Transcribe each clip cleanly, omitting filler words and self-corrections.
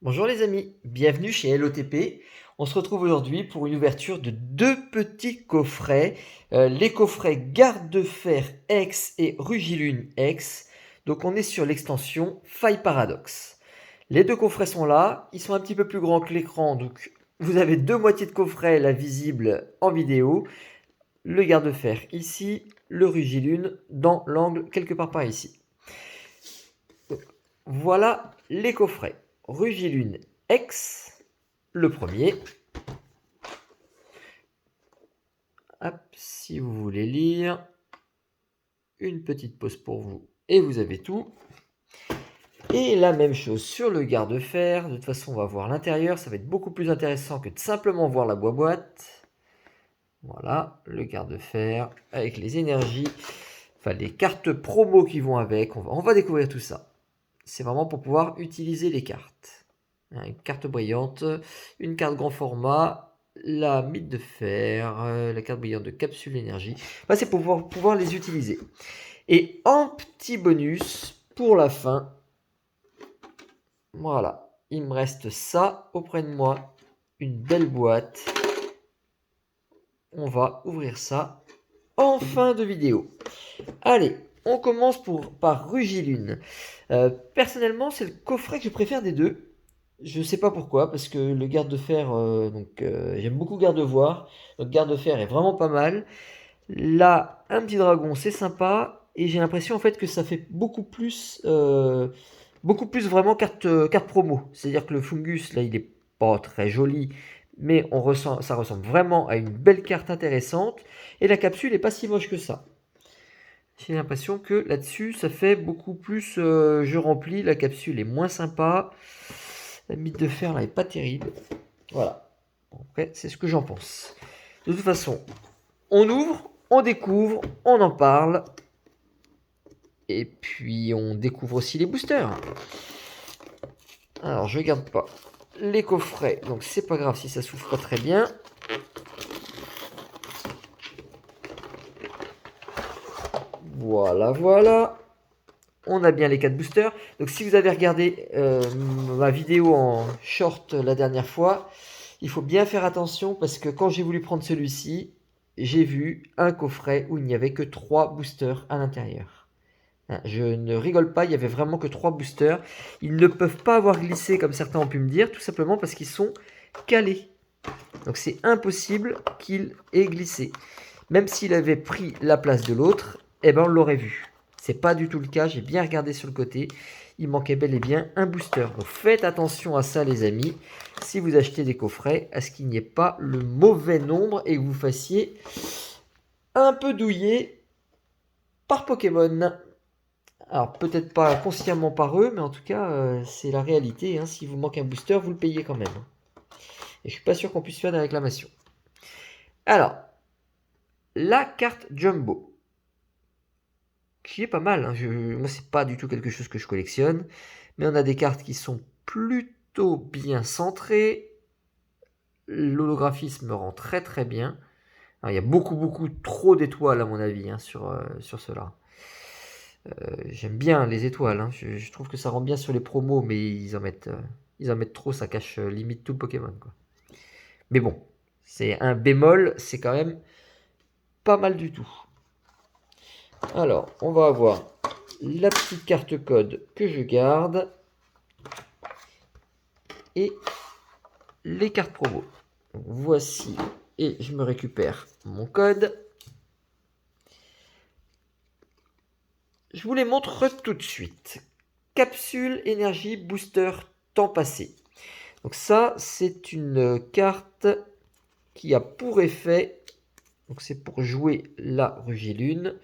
Bonjour les amis, bienvenue chez LOTP. On se retrouve aujourd'hui pour une ouverture de deux petits coffrets, les coffrets Garde de Fer X et Rugilune X. Donc on est sur l'extension Faille Paradox. Les deux coffrets sont là, ils sont un petit peu plus grands que l'écran, donc vous avez deux moitiés de coffret là visibles en vidéo. Le Garde de Fer ici, le Rugilune dans l'angle quelque part par ici. Donc, voilà les coffrets. Rugilune X, le premier. Hop, si vous voulez lire, une petite pause pour vous et vous avez tout. Et la même chose sur le garde-fer. De toute façon, on va voir l'intérieur. Ça va être beaucoup plus intéressant que de simplement voir la boîte. Voilà, le garde-fer avec les énergies, enfin les cartes promo qui vont avec. On va découvrir tout ça. C'est vraiment pour pouvoir utiliser les cartes. Une carte brillante, une carte grand format, la mythe de fer, la carte brillante de capsule énergie. Enfin, c'est pour pouvoir les utiliser. Et en petit bonus, pour la fin, voilà, il me reste ça auprès de moi, une belle boîte. On va ouvrir ça en fin de vidéo. Allez, on commence par Rugilune. Personnellement, c'est le coffret que je préfère des deux. Je sais pas pourquoi, parce que le garde de fer, j'aime beaucoup garde-voir. Donc garde de fer est vraiment pas mal. Là, un petit dragon, c'est sympa. Et j'ai l'impression en fait que ça fait beaucoup plus vraiment carte promo. C'est-à-dire que le fungus, là, il est pas très joli, mais ça ressemble vraiment à une belle carte intéressante. Et la capsule est pas si moche que ça. J'ai l'impression que là-dessus, ça fait beaucoup plus je remplis. La capsule est moins sympa. La mythe de fer, là, est pas terrible. Voilà. Bon, après, c'est ce que j'en pense. De toute façon, on ouvre, on découvre, on en parle. Et puis, on découvre aussi les boosters. Alors, je garde pas les coffrets. Donc, c'est pas grave si ça s'ouvre pas très bien. Voilà, voilà. On a bien les 4 boosters. Donc si vous avez regardé ma vidéo en short la dernière fois, il faut bien faire attention parce que quand j'ai voulu prendre celui-ci, j'ai vu un coffret où il n'y avait que 3 boosters à l'intérieur. Je ne rigole pas, il y avait vraiment que 3 boosters. Ils ne peuvent pas avoir glissé comme certains ont pu me dire, tout simplement parce qu'ils sont calés. Donc c'est impossible qu'il ait glissé. Même s'il avait pris la place de l'autre, eh ben on l'aurait vu. C'est pas du tout le cas, j'ai bien regardé sur le côté. Il manquait bel et bien un booster. Donc faites attention à ça les amis. Si vous achetez des coffrets, à ce qu'il n'y ait pas le mauvais nombre et que vous fassiez un peu douiller par Pokémon. Alors peut-être pas consciemment par eux, mais en tout cas c'est la réalité. Hein. Si vous manque un booster, vous le payez quand même. Et je suis pas sûr qu'on puisse faire des réclamations. Alors, la carte Jumbo, qui est pas mal. Hein. Moi, c'est pas du tout quelque chose que je collectionne, mais on a des cartes qui sont plutôt bien centrées. L'holographisme rend très très bien. Alors, il y a beaucoup trop d'étoiles à mon avis hein, sur cela. J'aime bien les étoiles. Hein. Je trouve que ça rend bien sur les promos, mais ils en mettent trop, ça cache limite tout le Pokémon. Quoi. Mais bon, c'est un bémol, c'est quand même pas mal du tout. Alors, on va avoir la petite carte code que je garde et les cartes promo. Donc, voici, et je me récupère mon code. Je vous les montre tout de suite. Capsule énergie booster temps passé. Donc ça, c'est une carte qui a pour effet, donc c'est pour jouer la Rugilune.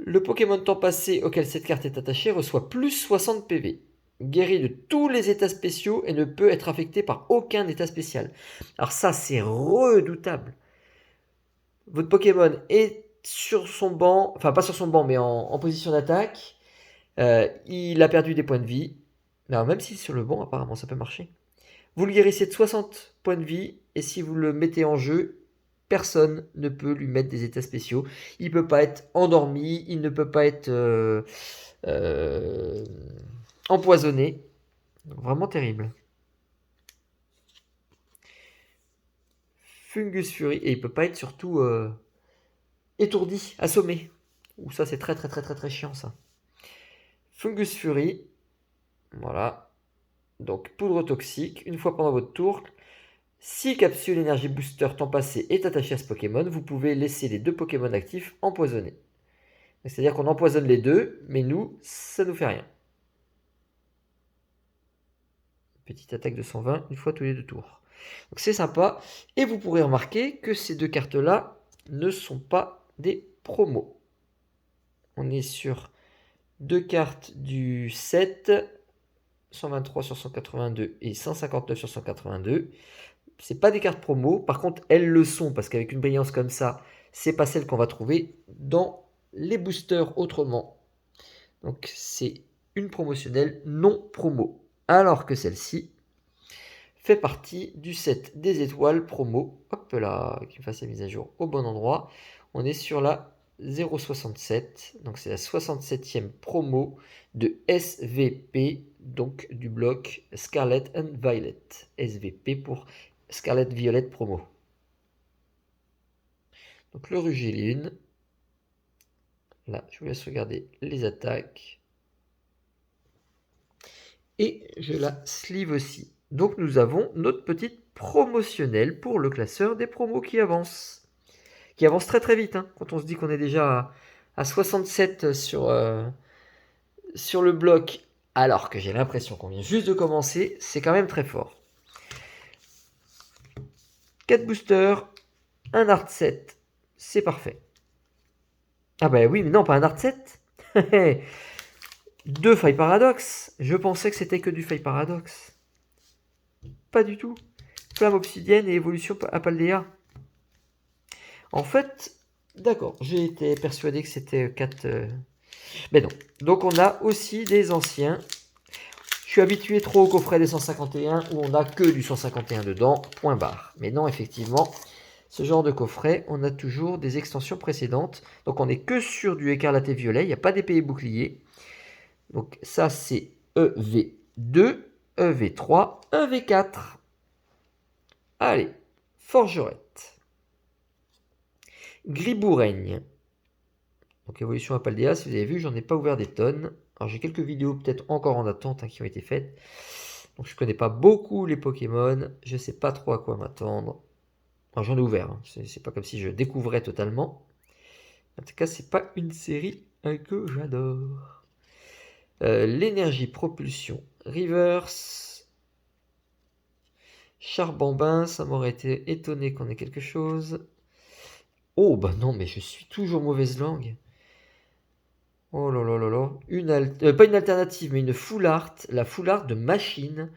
Le Pokémon temps passé auquel cette carte est attachée reçoit plus 60 PV. Guéri de tous les états spéciaux et ne peut être affecté par aucun état spécial. Alors ça, c'est redoutable. Votre Pokémon est sur son banc, enfin pas sur son banc, mais en position d'attaque. Il a perdu des points de vie. Alors, même si sur le banc, apparemment, ça peut marcher. Vous le guérissez de 60 points de vie, et si vous le mettez en jeu, personne ne peut lui mettre des états spéciaux. Il ne peut pas être endormi, il ne peut pas être euh, empoisonné. Donc, vraiment terrible. Fungus Fury. Et il peut pas être surtout étourdi, assommé. Ou ça, c'est très très très très très chiant, ça. Fungus Fury. Voilà. Donc, poudre toxique. Une fois pendant votre tour, si capsule énergie booster temps passé est attachée à ce Pokémon, vous pouvez laisser les deux Pokémon actifs empoisonnés. C'est-à-dire qu'on empoisonne les deux, mais nous, ça nous fait rien. Petite attaque de 120, une fois tous les 2 tours. Donc c'est sympa. Et vous pourrez remarquer que ces deux cartes-là ne sont pas des promos. On est sur deux cartes du 7, 123 sur 182 et 159 sur 182. C'est pas des cartes promo. Par contre, elles le sont parce qu'avec une brillance comme ça, c'est pas celle qu'on va trouver dans les boosters autrement. Donc c'est une promotionnelle non promo. Alors que celle-ci fait partie du set des étoiles promo. Hop là, qui me fasse la mise à jour au bon endroit. On est sur la 067, donc c'est la 67e promo de SVP, donc du bloc Scarlet and Violet. SVP pour Scarlet Violet promo. Donc le Rugiline. Là, je vous laisse regarder les attaques. Et je la sleeve aussi. Donc nous avons notre petite promotionnelle pour le classeur des promos qui avance. Qui avance très très vite. Hein. Quand on se dit qu'on est déjà à 67 sur le bloc, alors que j'ai l'impression qu'on vient juste de commencer, c'est quand même très fort. 4 boosters, un art set, c'est parfait. Ah bah oui, mais non, pas un art set. 2 failles paradoxe. Je pensais que c'était que du faille paradoxe. Pas du tout. Flamme obsidienne et évolution à Paldea. En fait, d'accord, j'ai été persuadé que c'était 4... Mais non. Donc on a aussi des anciens. Je suis habitué trop au coffret des 151 où on n'a que du 151 dedans, point barre. Mais non, effectivement, ce genre de coffret, on a toujours des extensions précédentes. Donc on n'est que sur du écarlate et violet, il n'y a pas d'épée et bouclier. Donc ça c'est EV2, EV3, EV4. Allez, forgerette. Griboureigne. Donc évolution à Paldea, si vous avez vu, j'en ai pas ouvert des tonnes. Alors j'ai quelques vidéos peut-être encore en attente qui ont été faites. Donc je connais pas beaucoup les Pokémon, je sais pas trop à quoi m'attendre. Alors j'en ai ouvert, hein. C'est pas comme si je découvrais totalement. En tout cas, c'est pas une série que j'adore. L'énergie propulsion reverse. Charbambin, ça m'aurait été étonné qu'on ait quelque chose. Oh bah non, mais je suis toujours mauvaise langue. Oh là là là là. Pas une alternative, mais une full art. La full art de machine.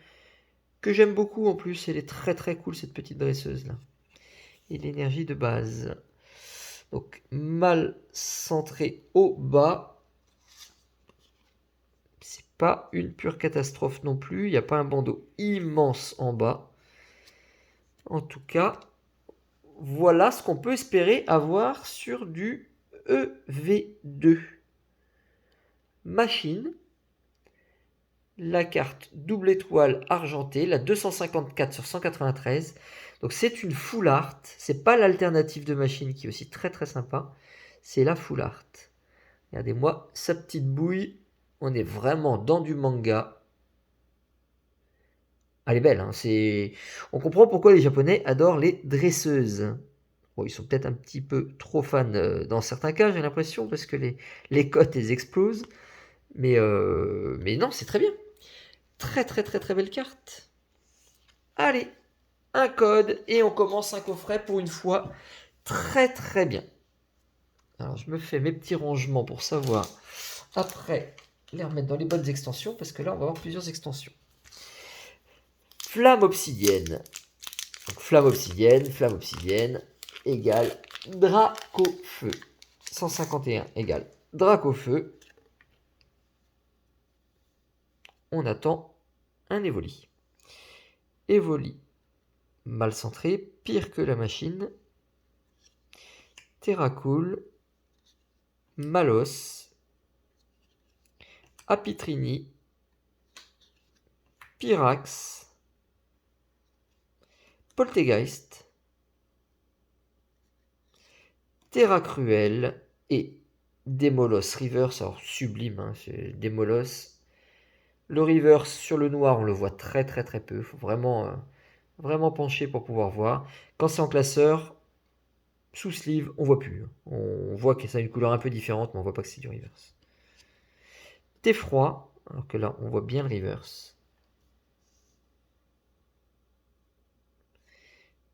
Que j'aime beaucoup en plus. Elle est très très cool cette petite dresseuse là. Et l'énergie de base. Donc mal centré au bas. C'est pas une pure catastrophe non plus. Il n'y a pas un bandeau immense en bas. En tout cas, voilà ce qu'on peut espérer avoir sur du EV2. Machine. La carte double étoile argentée, la 254 sur 193. Donc c'est une full art. C'est pas l'alternative de machine qui est aussi très très sympa. C'est la full art. Regardez-moi sa petite bouille. On est vraiment dans du manga. Elle est belle. Hein, on comprend pourquoi les Japonais adorent les dresseuses. Bon, ils sont peut-être un petit peu trop fans dans certains cas, j'ai l'impression, parce que les cotes, elles explosent. Mais non, c'est très bien. Très très très très belle carte. Allez, un code et on commence un coffret pour une fois. Très très bien. Alors je me fais mes petits rangements pour savoir après les remettre dans les bonnes extensions parce que là on va avoir plusieurs extensions. Flamme obsidienne. Donc, flamme obsidienne égale Dracofeu. 151 égale Dracofeu. On attend un Evoli. Evoli mal centré, pire que la machine. Terracool, Malos, Apitrini, Pyrax, Poltegeist, Terra Cruel et Démolos Reverse. Alors sublime, hein, c'est Démolos. Le reverse sur le noir, on le voit très très très peu. Il faut vraiment, vraiment pencher pour pouvoir voir. Quand c'est en classeur, sous sleeve, on voit plus. On voit que ça a une couleur un peu différente, mais on voit pas que c'est du reverse. Thé froid, alors que là, on voit bien le reverse.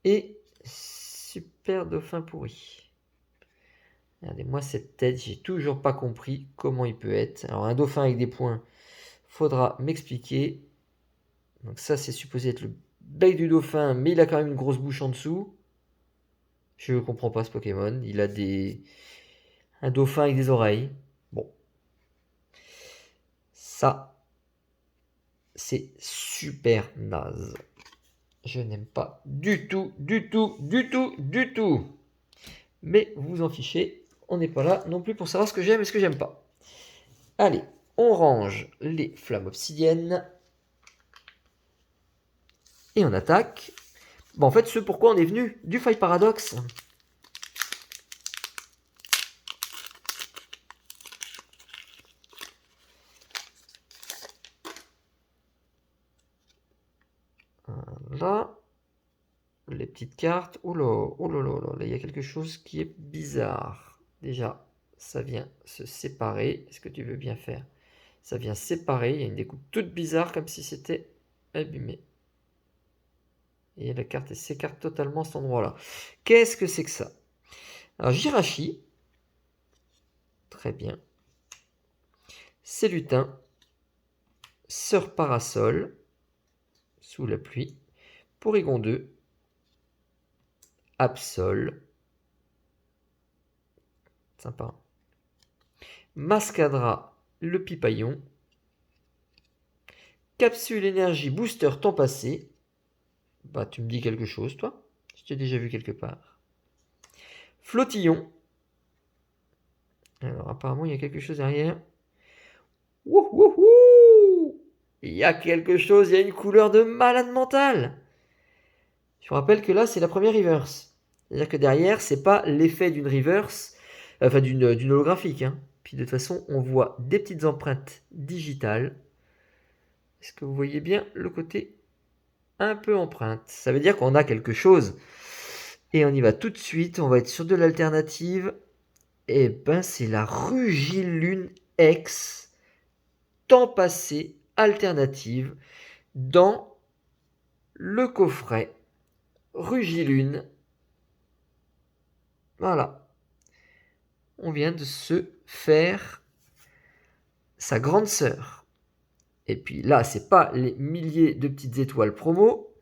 Et super dauphin pourri. Regardez-moi cette tête, j'ai toujours pas compris comment il peut être. Alors un dauphin avec des points, faudra m'expliquer. Donc ça, c'est supposé être le bec du dauphin, mais il a quand même une grosse bouche en dessous. Je ne comprends pas ce Pokémon. Il a un dauphin avec des oreilles. Bon. Ça, c'est super naze. Je n'aime pas du tout, du tout, du tout, du tout. Mais vous vous en fichez. On n'est pas là non plus pour savoir ce que j'aime et ce que j'aime pas. Allez, on range les flammes obsidiennes. Et on attaque. Bon, en fait, ce pourquoi on est venu du Fight Paradox. Là, les petites cartes. Oh là, oh là là, là, il y a quelque chose qui est bizarre. Déjà, ça vient se séparer. Est-ce que tu veux bien faire? Ça vient séparer. Il y a une découpe toute bizarre, comme si c'était abîmé. Et la carte s'écarte totalement à cet endroit-là. Qu'est-ce que c'est que ça? Alors, Jirachi. Très bien. C'est lutin. Sœur Parasol. Sous la pluie. Porygon 2. Absol. Sympa. Mascadra, le pipaillon. Capsule énergie booster temps passé. Bah, tu me dis quelque chose, toi? Je t'ai déjà vu quelque part. Flottillon. Alors, apparemment, il y a quelque chose derrière. Wouhouhou! Il y a quelque chose, il y a une couleur de malade mental. Je vous rappelle que là, c'est la première reverse. C'est-à-dire que derrière, c'est pas l'effet d'une reverse, enfin d'une holographique. Hein. Puis de toute façon, on voit des petites empreintes digitales. Est-ce que vous voyez bien le côté un peu empreinte? Ça veut dire qu'on a quelque chose. Et on y va tout de suite. On va être sur de l'alternative. Et ben, c'est la Rugilune X. Temps passé alternative dans le coffret Rugilune. Voilà. On vient de se faire sa grande sœur. Et puis là, c'est pas les milliers de petites étoiles promo,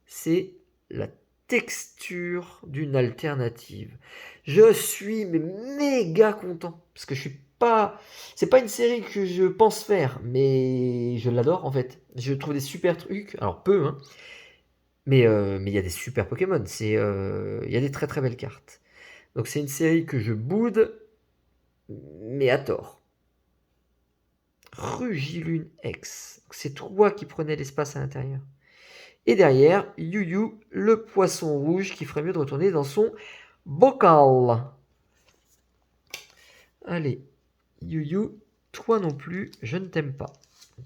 c'est la texture d'une alternative. Je suis méga content parce que je suis pas, c'est pas une série que je pense faire, mais je l'adore en fait. Je trouve des super trucs, alors peu, hein, mais il y a des super Pokémon. Il y a des très très belles cartes. Donc c'est une série que je boude, mais à tort. Rugilune X. C'est toi qui prenais l'espace à l'intérieur. Et derrière, Yu-Yu, le poisson rouge qui ferait mieux de retourner dans son bocal. Allez, Yu-Yu, toi non plus, je ne t'aime pas.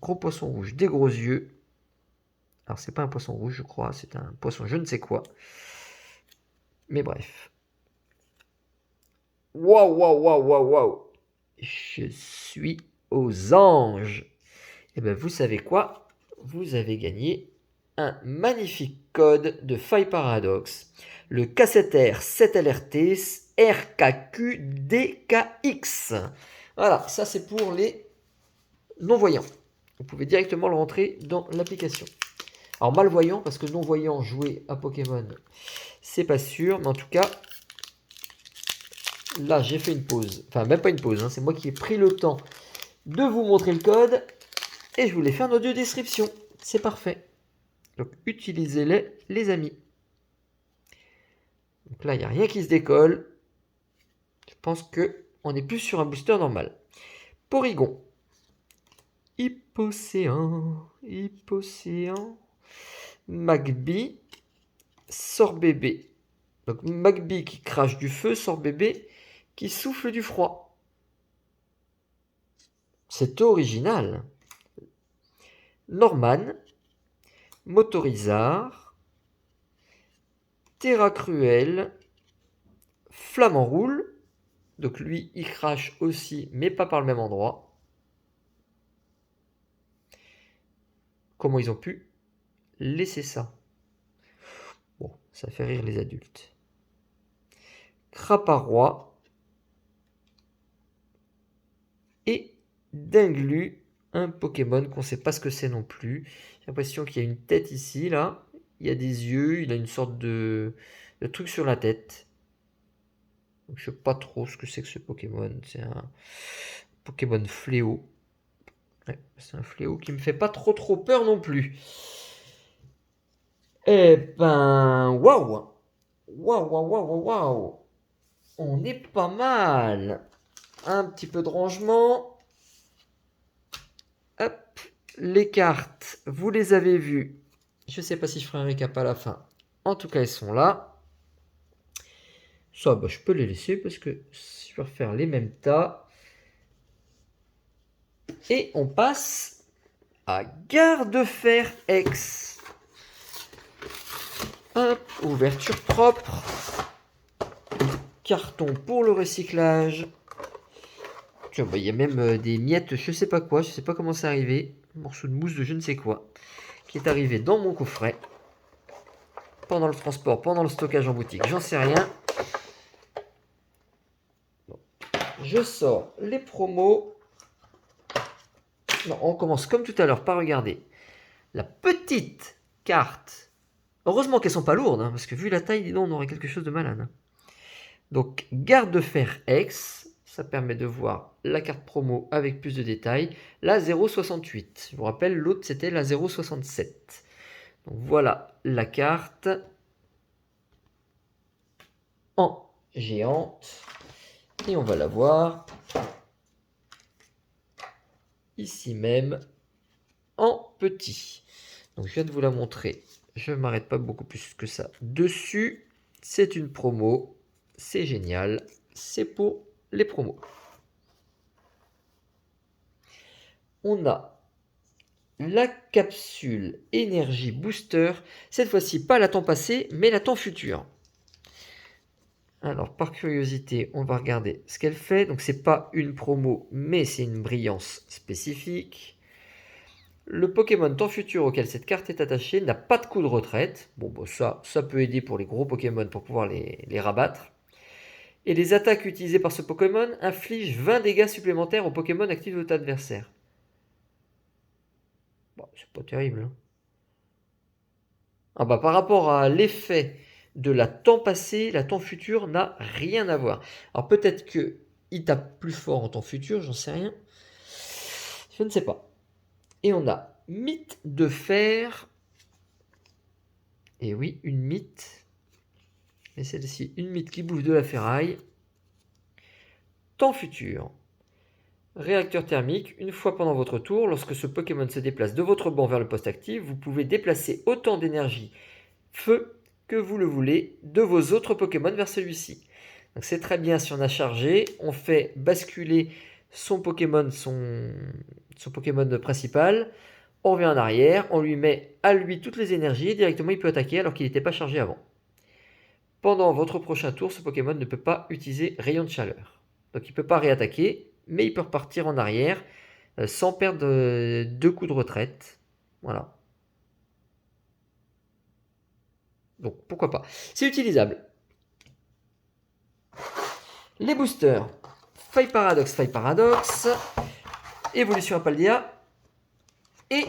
Gros poisson rouge, des gros yeux. Alors, c'est pas un poisson rouge, je crois, c'est un poisson je ne sais quoi. Mais bref. Waouh, waouh, waouh, waouh, waouh. Je suis aux anges. Et bien, vous savez quoi? Vous avez gagné un magnifique code de Fight Paradox. Le K7R 7LRT RKQDKX. Voilà, ça c'est pour les non-voyants. Vous pouvez directement le rentrer dans l'application. Alors malvoyant, parce que non-voyant jouer à Pokémon, c'est pas sûr. Mais en tout cas, là j'ai fait une pause. Enfin, même pas une pause, hein, c'est moi qui ai pris le temps de vous montrer le code. Et je vous l'ai fait en audio description. C'est parfait. Donc utilisez-les, les amis. Donc là, il n'y a rien qui se décolle. Je pense qu'on est plus sur un booster normal. Porygon. Hippocéan. Hippocéan. Magby. Sorbébé. Donc Magby qui crache du feu, Sorbébé qui souffle du froid. C'est original. Norman, Motorizard, Terra Cruel, Flamant Roule. Donc lui, il crache aussi, mais pas par le même endroit. Comment ils ont pu laisser ça? Bon, ça fait rire les adultes. Craparois et Dinglu, un Pokémon qu'on ne sait pas ce que c'est non plus. J'ai l'impression qu'il y a une tête ici, là. Il y a des yeux, il a une sorte de truc sur la tête. Donc, je ne sais pas trop ce que c'est que ce Pokémon. C'est un Pokémon fléau. Ouais, c'est un fléau qui me fait pas trop peur non plus. Eh ben, waouh! Waouh, waouh, waouh, waouh! On est pas mal. Un petit peu de rangement. Hop, les cartes, vous les avez vues. Je ne sais pas si je ferai un récap à la fin. En tout cas, elles sont là. Ça, bah, je peux les laisser parce que je vais refaire les mêmes tas. Et on passe à Garde-Fer X. Hop, ouverture propre. Carton pour le recyclage. Tiens, bah, il y a même des miettes, je sais pas quoi, je sais pas comment c'est arrivé. Un morceau de mousse de je ne sais quoi. Qui est arrivé dans mon coffret. Pendant le transport, pendant le stockage en boutique, j'en sais rien. Bon. Je sors les promos. Non, on commence comme tout à l'heure par regarder la petite carte. Heureusement qu'elles sont pas lourdes, hein, parce que vu la taille, dis donc, on aurait quelque chose de malade. Hein. Donc, Garde-Fer X, ça permet de voir la carte promo avec plus de détails. La 0,68. Je vous rappelle, l'autre c'était la 0,67. Donc voilà la carte en géante. Et on va la voir ici même en petit. Donc je viens de vous la montrer. Je ne m'arrête pas beaucoup plus que ça dessus. C'est une promo. C'est génial. C'est pour les promos. On a la capsule énergie booster. Cette fois-ci, pas la temps passé, mais la temps futur. Alors, par curiosité, on va regarder ce qu'elle fait. Donc, c'est pas une promo, mais c'est une brillance spécifique. Le Pokémon temps futur auquel cette carte est attachée n'a pas de coup de retraite. Bon, bah ça peut aider pour les gros Pokémon pour pouvoir les rabattre. Et les attaques utilisées par ce Pokémon infligent 20 dégâts supplémentaires au Pokémon actif de votre adversaire. Bon, c'est pas terrible. Hein. Ah bah, par rapport à l'effet de la temps passé, la temps futur n'a rien à voir. Alors peut-être que il tape plus fort en temps futur, j'en sais rien. Je ne sais pas. Et on a mythe de fer. Et oui, une mythe. Et celle-ci, une mythe qui bouffe de la ferraille. Temps futur. Réacteur thermique. Une fois pendant votre tour, lorsque ce Pokémon se déplace de votre banc vers le poste actif, vous pouvez déplacer autant d'énergie feu que vous le voulez de vos autres Pokémon vers celui-ci. Donc c'est très bien si on a chargé. On fait basculer son Pokémon, son Pokémon principal. On revient en arrière, on lui met à lui toutes les énergies et directement il peut attaquer alors qu'il n'était pas chargé avant. Pendant votre prochain tour, ce Pokémon ne peut pas utiliser rayon de chaleur. Donc il ne peut pas réattaquer, mais il peut repartir en arrière sans perdre deux coups de retraite. Voilà. Donc pourquoi pas. C'est utilisable. Les boosters. Faille Paradox. Évolution Apaldea. Et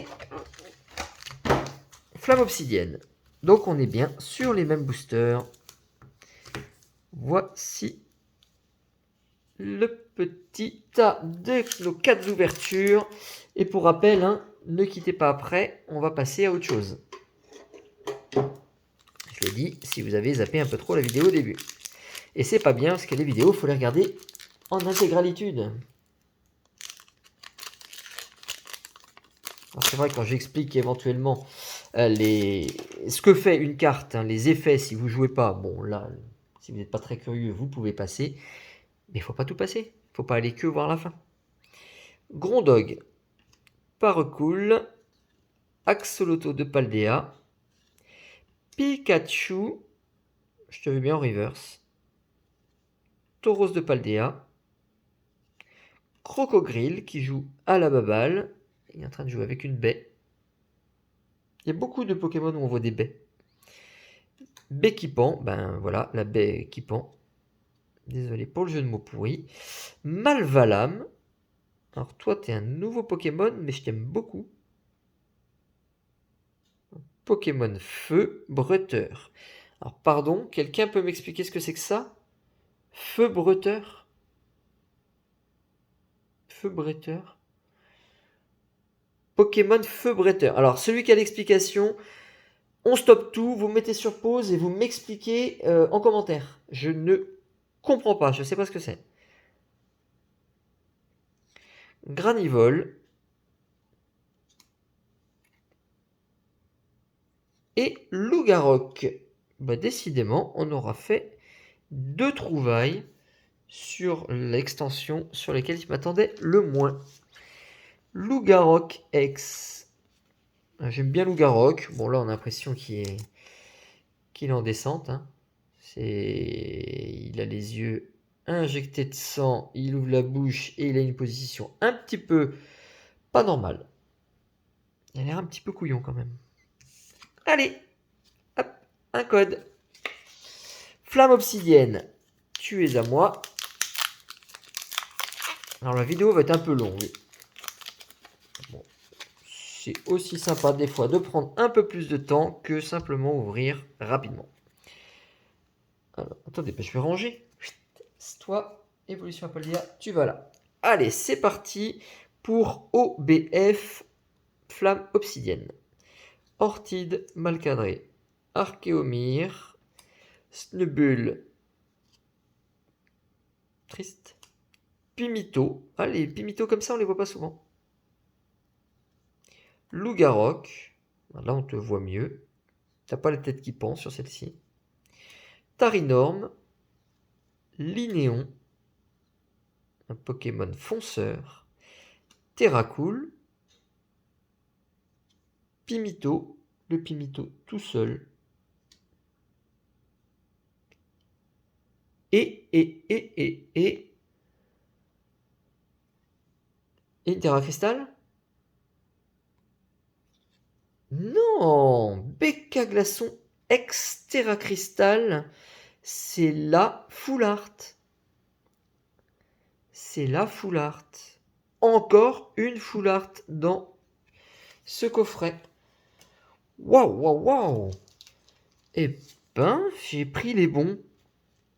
Flamme Obsidienne. Donc on est bien sur les mêmes boosters. Voici le petit tas de nos 4 ouvertures. Et pour rappel, hein, ne quittez pas après, on va passer à autre chose. Je l'ai dit, si vous avez zappé un peu trop la vidéo au début. Et c'est pas bien, parce que les vidéos, il faut les regarder en intégralitude. C'est vrai, quand j'explique éventuellement ce que fait une carte, hein, les effets, si vous jouez pas, bon là, si vous n'êtes pas très curieux, vous pouvez passer. Mais il faut pas tout passer. Il faut pas aller que voir la fin. Grondog, Paracool, Axolotl de Paldea, Pikachu, je te veux bien en reverse, Tauros de Paldea, Crocogrille qui joue à la baballe, il est en train de jouer avec une baie. Il y a beaucoup de Pokémon où on voit des baies. Béquipant, ben voilà, la baie qui pend. Désolé pour le jeu de mots pourri. Malvalam. Alors toi, t'es un nouveau Pokémon, mais je t'aime beaucoup. Pokémon Feu Bretteur. Alors pardon, quelqu'un peut m'expliquer ce que c'est que ça? Feu Bretteur? Feu Bretteur? Pokémon Feu Bretteur. Alors celui qui a l'explication, on stoppe tout, vous mettez sur pause et vous m'expliquez en commentaire. Je ne comprends pas, je ne sais pas ce que c'est. Granivole. Et Lougarok. Bah, décidément, on aura fait 2 trouvailles sur l'extension sur lesquelles je m'attendais le moins. Lougarok X. J'aime bien Lougarok. Bon, là, on a l'impression qu'il est en descente. Hein. Il a les yeux injectés de sang, il ouvre la bouche et il a une position un petit peu pas normale. Il a l'air un petit peu couillon quand même. Allez, hop, un code. Flamme obsidienne, tu es à moi. Alors la vidéo va être un peu longue. Bon, c'est aussi sympa des fois de prendre un peu plus de temps que simplement ouvrir rapidement. Alors, attendez, je vais ranger. Toi, évolution Paldea, tu vas là. Allez, c'est parti pour OBF Flamme obsidienne. Ortide mal cadré. Archéomyre. Snubbull. Triste. Pimito. Ah, les Pimito comme ça, on les voit pas souvent. Lougarok. Là, on te voit mieux. T'as pas la tête qui pend sur celle-ci. Tarinorm. Linéon. Un Pokémon fonceur. Terracool. Pimito. Le Pimito tout seul. Et une Terra Cristal? Non! BK Glaçon ex Terra Cristal, c'est la Full Art. C'est la Full Art. Encore une Full Art dans ce coffret. Waouh, waouh, waouh! Eh ben, j'ai pris les bons.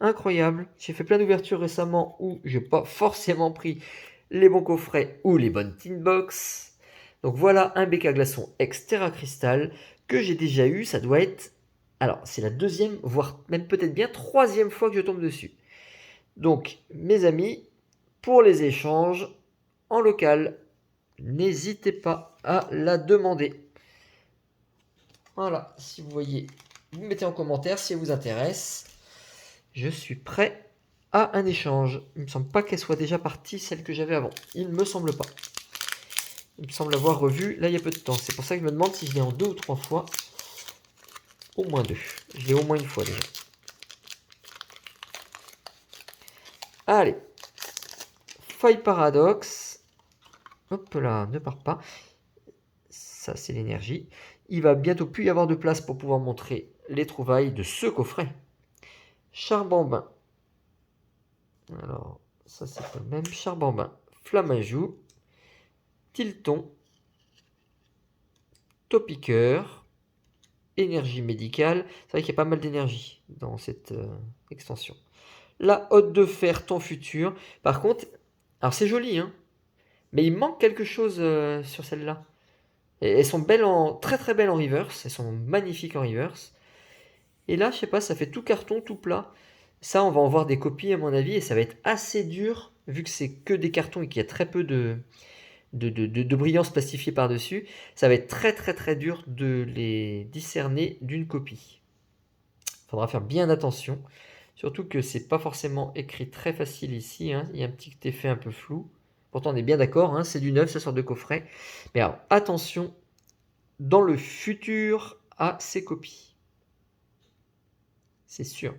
Incroyable. J'ai fait plein d'ouvertures récemment où j'ai pas forcément pris les bons coffrets ou les bonnes tin box. Donc voilà un BK Glaçon ex Terra Cristal que j'ai déjà eu. Ça doit être... Alors, c'est la deuxième, voire même peut-être bien troisième fois que je tombe dessus. Donc, mes amis, pour les échanges en local, n'hésitez pas à la demander. Voilà, si vous voyez, vous mettez en commentaire si elle vous intéresse. Je suis prêt à un échange. Il me semble pas qu'elle soit déjà partie, celle que j'avais avant. Il me semble pas. Il me semble l'avoir revue là il y a peu de temps. C'est pour ça que je me demande si je l'ai en 2 ou 3 fois. Au moins 2. Je l'ai au moins une fois déjà. Allez. Feuille paradoxe. Hop là, ne pars pas. Ça, c'est l'énergie. Il va bientôt plus y avoir de place pour pouvoir montrer les trouvailles de ce coffret. Charbambin. Alors, ça, c'est pas le même. Charbambin. Flamajou. Tilton. Topiqueur. Énergie médicale. C'est vrai qu'il y a pas mal d'énergie dans cette extension. La Hotte de Fer, ton futur. Par contre, alors c'est joli, hein, mais il manque quelque chose sur celle-là. Elles sont belles très très belles en reverse. Elles sont magnifiques en reverse. Et là, je sais pas, ça fait tout carton, tout plat. Ça, on va en voir des copies à mon avis et ça va être assez dur vu que c'est que des cartons et qu'il y a très peu de brillance plastifiée par-dessus, ça va être très très très dur de les discerner d'une copie. Il faudra faire bien attention, surtout que c'est pas forcément écrit très facile ici, hein. Il y a un petit effet un peu flou. Pourtant on est bien d'accord, hein, c'est du neuf, ça sort de coffret. Mais alors attention, dans le futur, à ces copies. C'est sûr.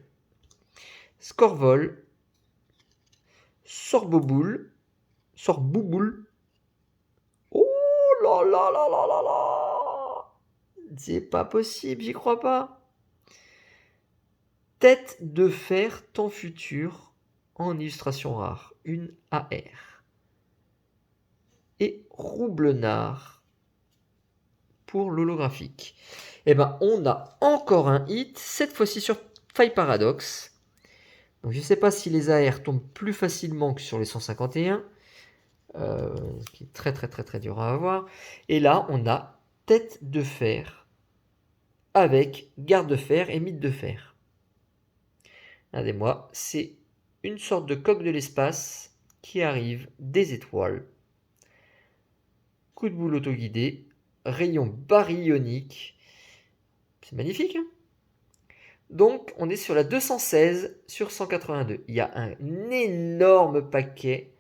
Scorvol, Sorboboule, Sorbouboule. Oh là là là là là là! C'est pas possible, j'y crois pas. Tête de fer temps futur en illustration rare, une AR. Et Roublenard pour l'holographique. Et ben on a encore un hit, cette fois-ci sur Faille Paradox. Donc je ne sais pas si les AR tombent plus facilement que sur les 151, ce qui est très très très très dur à avoir. Et là on a tête de fer avec garde de fer et mythe de fer. Regardez-moi, c'est une sorte de coque de l'espace qui arrive des étoiles. Coup de boule autoguidé, rayon baryonique. C'est magnifique, hein? Donc, on est sur la 216 sur 182. Il y a un énorme paquet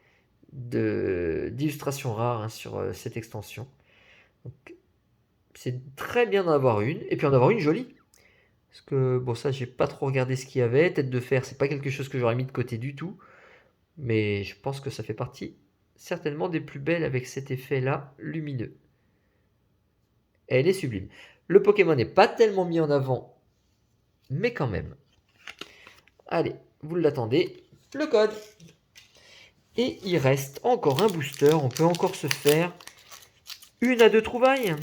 d'illustrations rares, hein, sur cette extension. C'est très bien d'en avoir une, et puis en avoir une jolie. Parce que, bon, ça, j'ai pas trop regardé ce qu'il y avait. Tête de fer, c'est pas quelque chose que j'aurais mis de côté du tout. Mais je pense que ça fait partie certainement des plus belles avec cet effet-là lumineux. Elle est sublime. Le Pokémon n'est pas tellement mis en avant, mais quand même. Allez, vous l'attendez, le code. Et il reste encore un booster, on peut encore se faire 1 à 2 trouvailles.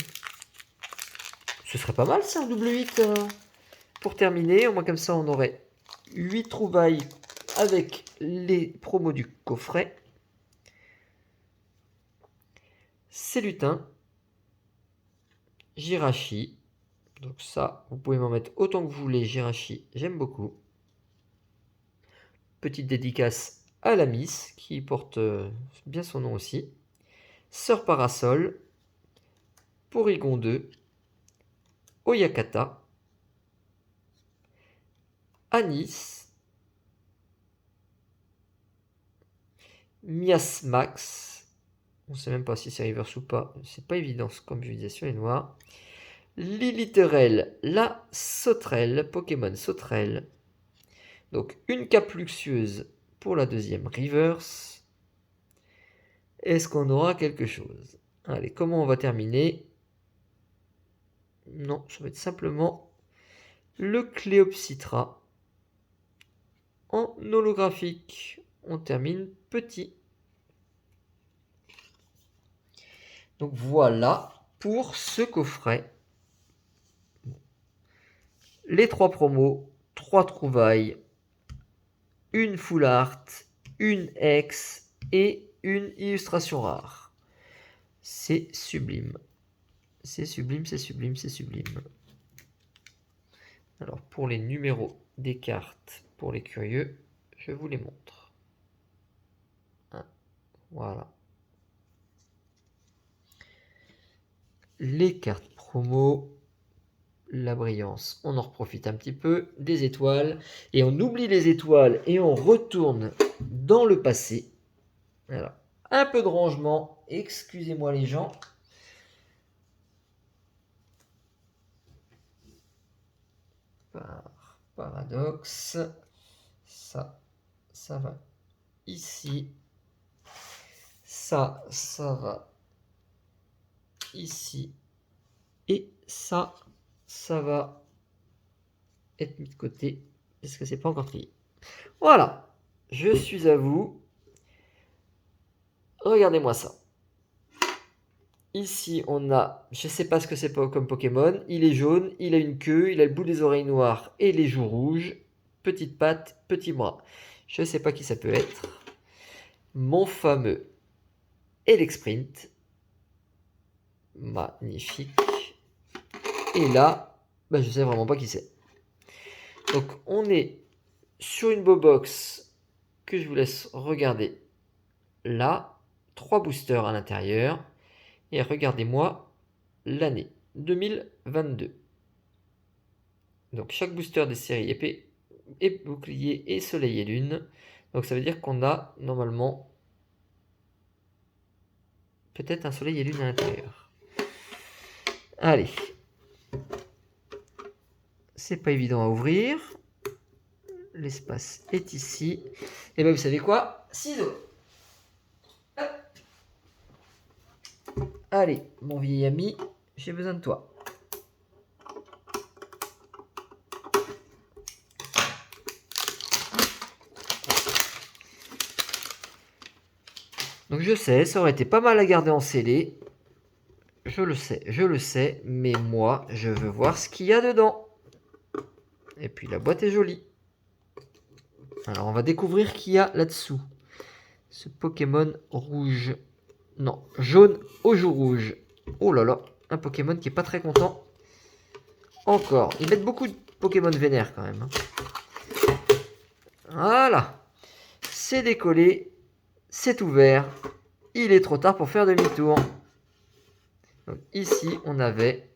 Ce serait pas mal ça, un double 8 pour terminer. Au moins comme ça on aurait 8 trouvailles avec les promos du coffret. Célutin, Jirachi. Donc ça, vous pouvez m'en mettre autant que vous voulez, Jirachi, j'aime beaucoup. Petite dédicace à la Miss, qui porte bien son nom aussi. Sœur Parasol, Porygon 2, Oyakata, Anis, Miasmax, on ne sait même pas si c'est reverse ou pas, c'est pas évident comme visualisation est noire. Liliterel, la sauterelle, Pokémon sauterelle. Donc une cape luxueuse pour la deuxième reverse. Est-ce qu'on aura quelque chose? Allez, comment on va terminer? Non, ça va être simplement le Cléopsitra en holographique. On termine petit. Donc voilà pour ce coffret. Les 3 promos, 3 trouvailles, une full art, une ex et une illustration rare. C'est sublime. C'est sublime, c'est sublime, c'est sublime. Alors pour les numéros des cartes, pour les curieux, je vous les montre. Voilà. Les cartes promo, la brillance, on en profite un petit peu, des étoiles, et on oublie les étoiles et on retourne dans le passé. Alors, un peu de rangement, excusez-moi les gens. Par paradoxe, ça va ici. Ça va ici. Et ça va être mis de côté parce que c'est pas encore trié. Voilà, je suis à vous. Regardez-moi ça. Ici, on a, je sais pas ce que c'est comme Pokémon. Il est jaune, il a une queue, il a le bout des oreilles noires et les joues rouges. Petite patte, petit bras. Je sais pas qui ça peut être. Mon fameux Elexprint. Magnifique. Et là, bah, je sais vraiment pas qui c'est. Donc, on est sur une Bobox que je vous laisse regarder là, 3 boosters à l'intérieur. Et regardez-moi l'année 2022. Donc chaque booster des séries épée et bouclier et soleil et lune. Donc ça veut dire qu'on a normalement peut-être un soleil et lune à l'intérieur. Allez. C'est pas évident à ouvrir. L'espace est ici. Et bien vous savez quoi? Ciseaux. Hop. Allez, mon vieil ami, j'ai besoin de toi. Donc je sais, ça aurait été pas mal à garder en scellé. Je le sais, mais moi, je veux voir ce qu'il y a dedans. Et puis la boîte est jolie. Alors on va découvrir qu'il y a là-dessous. Ce Pokémon rouge. Non, jaune au jour rouge. Oh là là, un Pokémon qui est pas très content. Encore. Ils mettent beaucoup de Pokémon vénères quand même. Voilà. C'est décollé. C'est ouvert. Il est trop tard pour faire demi-tour. Donc ici, on avait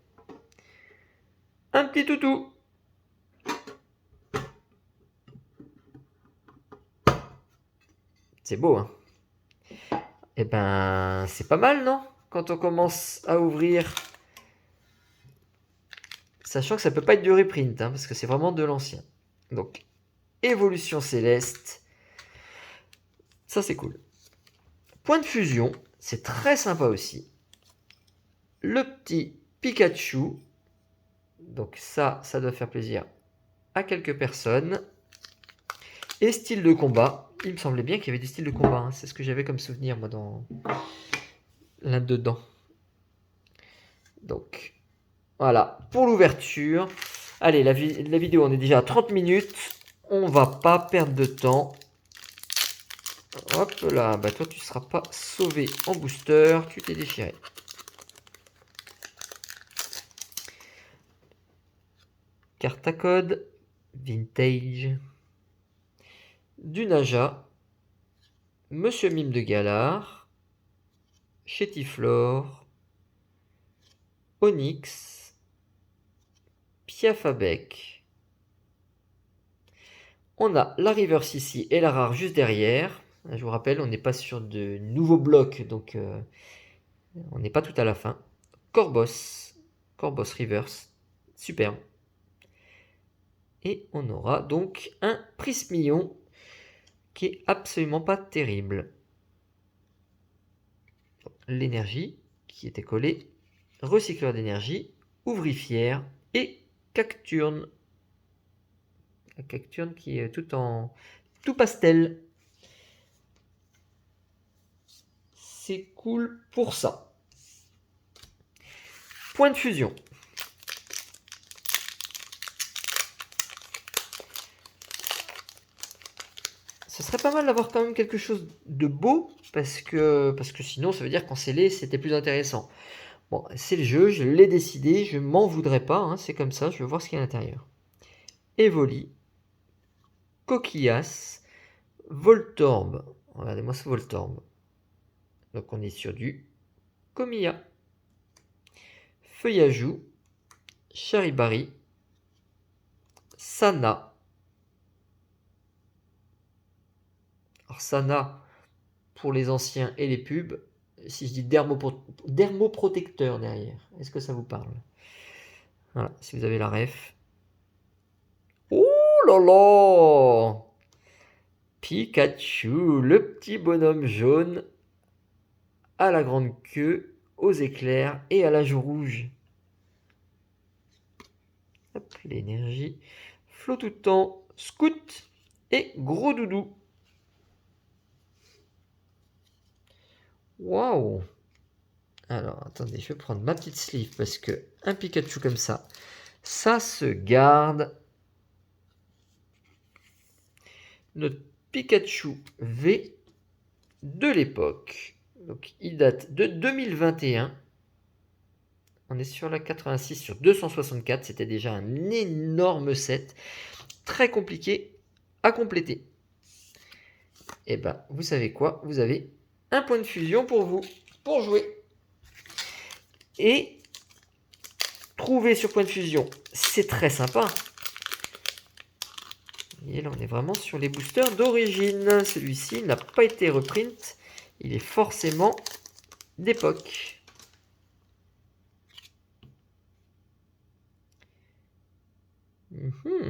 un petit toutou. C'est beau, hein? Eh ben, c'est pas mal, non? Quand on commence à ouvrir, sachant que ça peut pas être du reprint, hein, parce que c'est vraiment de l'ancien. Donc, évolution céleste, ça c'est cool. Point de fusion, c'est très sympa aussi. Le petit Pikachu, donc ça doit faire plaisir à quelques personnes. Et style de combat, il me semblait bien qu'il y avait des styles de combat, hein. C'est ce que j'avais comme souvenir moi dans là-dedans. Donc, voilà, pour l'ouverture. Allez, la vidéo, on est déjà à 30 minutes. On va pas perdre de temps. Hop là, bah toi tu seras pas sauvé en booster, tu t'es déchiré. Carte à code, vintage. Du Naja. Monsieur Mime de Galard. Chétiflore. Onyx. Piafabec. On a la Reverse ici et la rare juste derrière. Je vous rappelle, on n'est pas sur de nouveaux blocs, donc on n'est pas tout à la fin. Corboss. Corboss Reverse. Superbe. Et on aura donc un Prismillon qui est absolument pas terrible. L'énergie qui était collée. Recycleur d'énergie. Ouvrifière. Et Cacturne. La Cacturne qui est tout pastel. C'est cool pour ça. Point de fusion. Ce serait pas mal d'avoir quand même quelque chose de beau, parce que sinon ça veut dire qu'en scellé c'était plus intéressant. Bon, c'est le jeu, je l'ai décidé, je m'en voudrais pas, hein, c'est comme ça, je veux voir ce qu'il y a à l'intérieur. Evoli, Coquillas, Voltorb, regardez-moi ce Voltorb. Donc on est sur du Comilla. Feuillajou, Charibari, Sana. Alors Sana, pour les anciens et les pubs, si je dis dermoprotecteur derrière, est-ce que ça vous parle? Voilà, si vous avez la ref. Oh là là! Pikachu, le petit bonhomme jaune, à la grande queue, aux éclairs et à la joue rouge. Hop, l'énergie. Flot tout le temps, scout et gros doudou. Waouh! Alors, attendez, je vais prendre ma petite sleeve parce que un Pikachu comme ça se garde. Notre Pikachu V de l'époque. Donc, il date de 2021. On est sur la 86 sur 264. C'était déjà un énorme set. Très compliqué à compléter. Et ben, vous savez quoi? Vous avez un point de fusion pour vous, pour jouer. Et trouver sur point de fusion, c'est très sympa. Et là, on est vraiment sur les boosters d'origine. Celui-ci n'a pas été reprint. Il est forcément d'époque.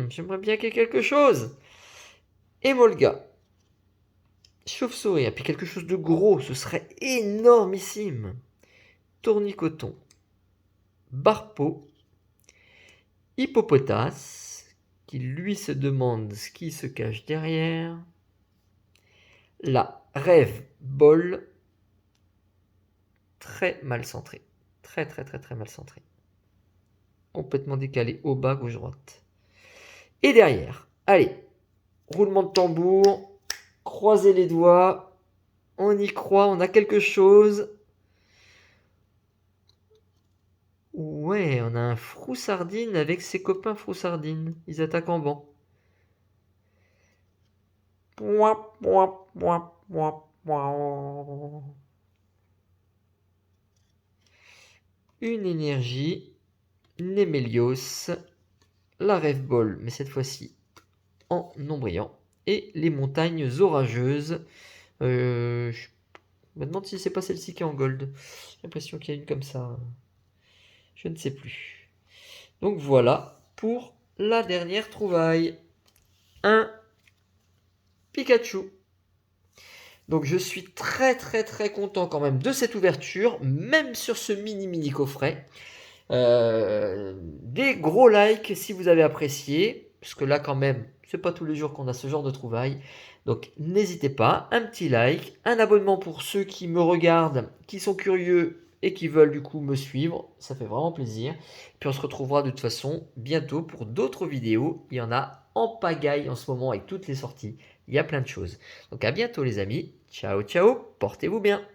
J'aimerais bien qu'il y ait quelque chose. Emolga. Chauve-souris. Et puis quelque chose de gros. Ce serait énormissime. Tournicoton. Barpeau. Hippopotas. Qui lui se demande ce qui se cache derrière. La rêve bol. Très mal centré. Très mal centré. Complètement décalé au bas, gauche, droite. Et derrière, allez, roulement de tambour, croisez les doigts, on y croit, on a quelque chose. Ouais, on a un Froussardine avec ses copains Froussardine. Ils attaquent en banc. Une énergie, Némélios, la Rêve Ball, mais cette fois-ci en non brillant, et les montagnes orageuses. Je me demande si c'est pas celle-ci qui est en gold. J'ai l'impression qu'il y a une comme ça. Je ne sais plus. Donc voilà pour la dernière trouvaille. Un Pikachu. Donc je suis très content quand même de cette ouverture, même sur ce mini coffret. Des gros likes si vous avez apprécié, parce que là quand même, c'est pas tous les jours qu'on a ce genre de trouvailles. Donc n'hésitez pas, un petit like, un abonnement pour ceux qui me regardent, qui sont curieux et qui veulent du coup me suivre, ça fait vraiment plaisir. Puis on se retrouvera de toute façon bientôt pour d'autres vidéos. Il y en a en pagaille en ce moment avec toutes les sorties. Il y a plein de choses. Donc à bientôt les amis. Ciao, portez-vous bien.